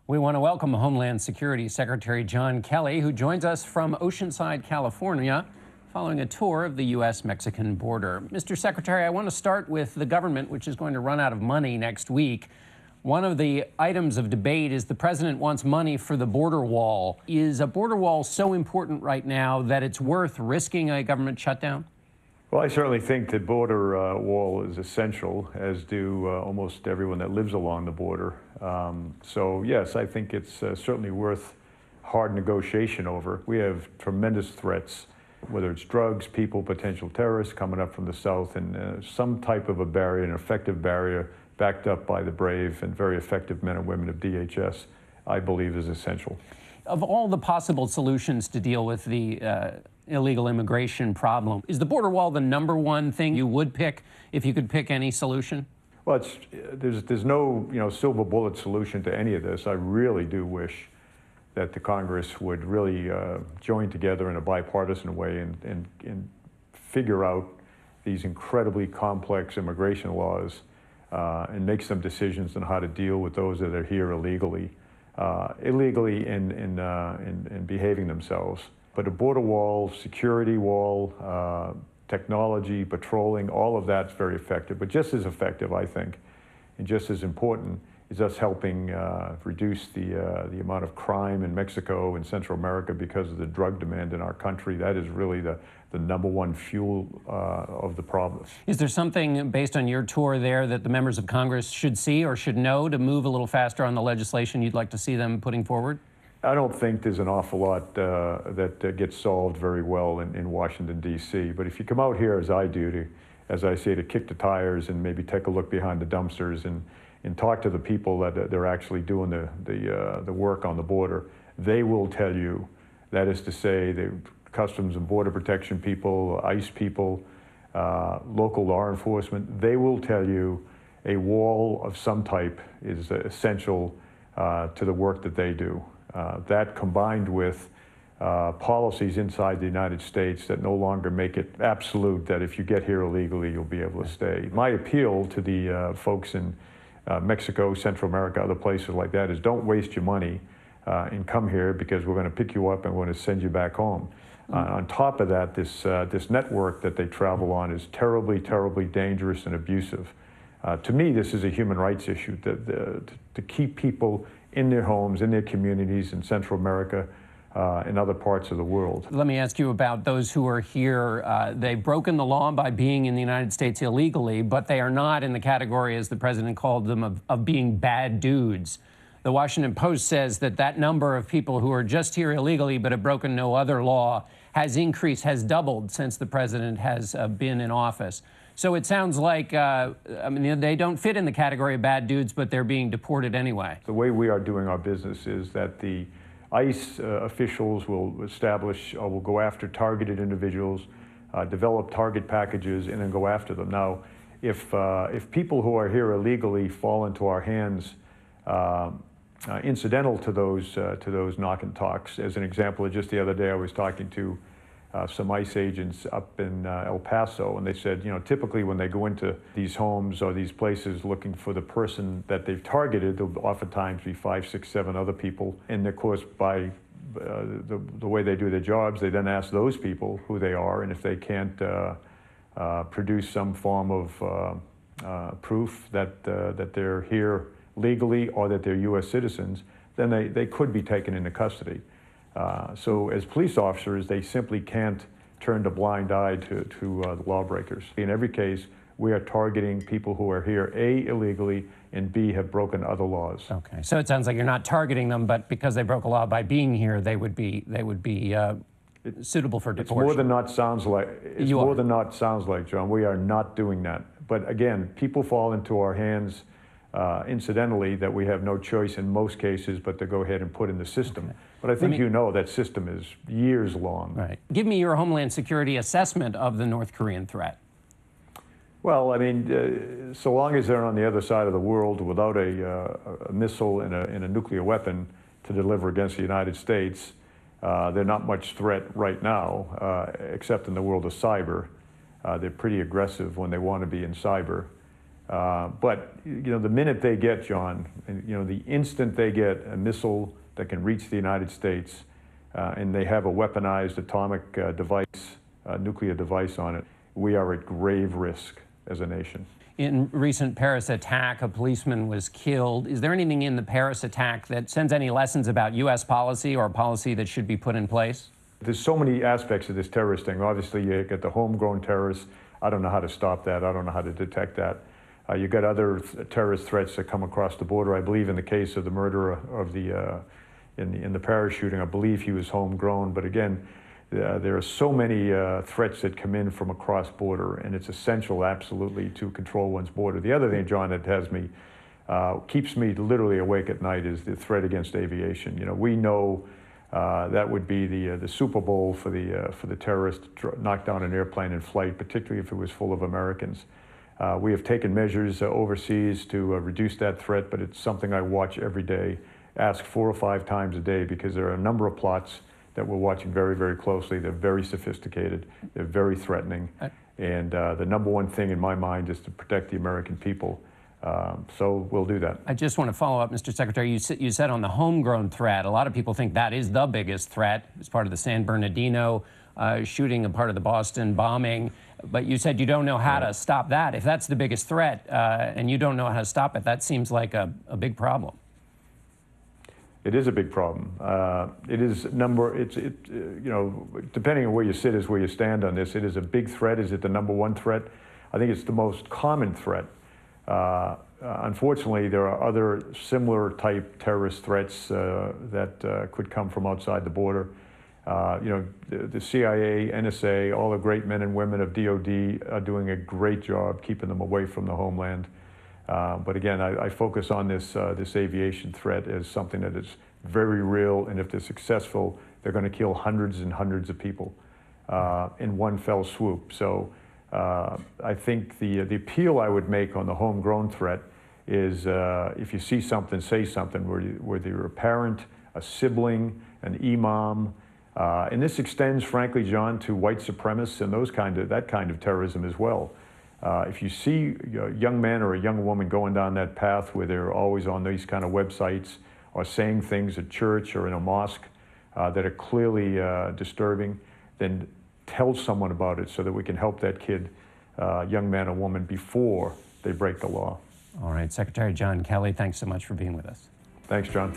We want to welcome Homeland Security Secretary John Kelly, who joins us from Oceanside, California, following a tour of the U.S.-Mexican border. Mr. Secretary, I want to start with the government, which is going to run out of money next week. One of the items of debate is the president wants money for the border wall. Is a border wall so important right now that it's worth risking a government shutdown? Well, I certainly think the border wall is essential, as do almost everyone that lives along the border. So yes, I think it's certainly worth hard negotiation over. We have tremendous threats, whether it's drugs, people, potential terrorists coming up from the south, and some type of a barrier, an effective barrier, backed up by the brave and very effective men and women of DHS, I believe is essential. Of all the possible solutions to deal with the illegal immigration problem, is the border wall the number one thing you would pick if you could pick any solution? Well, there's no silver bullet solution to any of this. I really do wish that the Congress would really join together in a bipartisan way and figure out these incredibly complex immigration laws and make some decisions on how to deal with those that are here illegally and behaving themselves. But a border wall, security wall, technology, patrolling, all of that's very effective. But just as effective, I think, and just as important, is us helping reduce the amount of crime in Mexico and Central America because of the drug demand in our country. That is really the number one fuel of the problem. Is there something, based on your tour there, that the members of Congress should see or should know to move a little faster on the legislation you'd like to see them putting forward? I don't think there's an awful lot that gets solved very well in Washington, D.C. But if you come out here, as I do, as I say, to kick the tires and maybe take a look behind the dumpsters and talk to the people that they're actually doing the work on the border, they will tell you, that is to say, the Customs and Border Protection people, ICE people, local law enforcement, they will tell you a wall of some type is essential to the work that they do. That combined with policies inside the United States that no longer make it absolute that if you get here illegally, you'll be able to stay. My appeal to the folks in Mexico, Central America, other places like that is don't waste your money and come here, because we're going to pick you up and we're going to send you back home. On top of that, this network that they travel on is terribly, terribly dangerous and abusive. To me, this is a human rights issue, to keep people in their homes, in their communities in Central America and other parts of the world. Let me ask you about those who are here. They've broken the law by being in the United States illegally, but they are not in the category, as the president called them, of being bad dudes. The Washington Post says that number of people who are just here illegally but have broken no other law has increased, has doubled since the president has been in office. So it sounds like, they don't fit in the category of bad dudes, but they're being deported anyway. The way we are doing our business is that the ICE officials will establish or will go after targeted individuals, develop target packages, and then go after them. Now, if people who are here illegally fall into our hands, incidental to those knock and talks, as an example, just the other day I was talking to some ICE agents up in El Paso, and they said, typically when they go into these homes or these places looking for the person that they've targeted, there'll oftentimes be 5, 6, 7 other people. And of course, by the way they do their jobs, they then ask those people who they are, and if they can't produce some form of proof that they're here legally or that they're U.S. citizens, then they could be taken into custody. So as police officers, they simply can't turn a blind eye to the lawbreakers. In every case, we are targeting people who are here, A, illegally, and B, have broken other laws. Okay, so it sounds like you're not targeting them, but because they broke a law by being here, they would be suitable for deportation. It's more than not sounds like. It's more than not sounds like, John. We are not doing that. But again, people fall into our hands incidentally that we have no choice in most cases but to go ahead and put in the system. Okay. But I think that system is years long. Right. Give me your Homeland Security assessment of the North Korean threat. Well, so long as they're on the other side of the world without a missile and a nuclear weapon to deliver against the United States, they're not much threat right now, except in the world of cyber. They're pretty aggressive when they want to be in cyber. But the minute they get, John, the instant they get a missile that can reach the United States, and they have a weaponized atomic device, nuclear device on it, we are at grave risk as a nation. In recent Paris attack, a policeman was killed. Is there anything in the Paris attack that sends any lessons about U.S. policy or policy that should be put in place? There's so many aspects of this terrorist thing. Obviously, you get the homegrown terrorists. I don't know how to stop that. I don't know how to detect that. You got other terrorist threats that come across the border. I believe in the case of the murderer of the in the Paris shooting, I believe he was homegrown. But again, there are so many threats that come in from across border, and it's essential, absolutely, to control one's border. The other thing, John, that has me keeps me literally awake at night is the threat against aviation. We know that would be the Super Bowl for the terrorists to knock down an airplane in flight, particularly if it was full of Americans. We have taken measures overseas to reduce that threat, but it's something I watch every day, ask 4 or 5 times a day, because there are a number of plots that we're watching very, very closely. They're very sophisticated. They're very threatening. And the number one thing in my mind is to protect the American people. So we'll do that. I just want to follow up, Mr. Secretary. You said on the homegrown threat, a lot of people think that is the biggest threat. It's part of the San Bernardino shooting, a part of the Boston bombing. But you said you don't know how to stop that. If that's the biggest threat and you don't know how to stop it, that seems like a big problem. It is a big problem. It is depending on where you sit is where you stand on this. It is a big threat. Is it the number one threat? I think it's the most common threat. Unfortunately, there are other similar type terrorist threats that could come from outside the border. The CIA, NSA, all the great men and women of DOD are doing a great job keeping them away from the homeland. But again, I focus on this aviation threat as something that is very real, and if they're successful, they're going to kill hundreds and hundreds of people in one fell swoop. So I think the appeal I would make on the homegrown threat is if you see something, say something, whether you're a parent, a sibling, an imam, and this extends, frankly, John, to white supremacists and that kind of terrorism as well. If you see a young man or a young woman going down that path where they're always on these kind of websites or saying things at church or in a mosque that are clearly disturbing, then tell someone about it so that we can help that kid, young man or woman, before they break the law. All right, Secretary John Kelly, thanks so much for being with us. Thanks, John.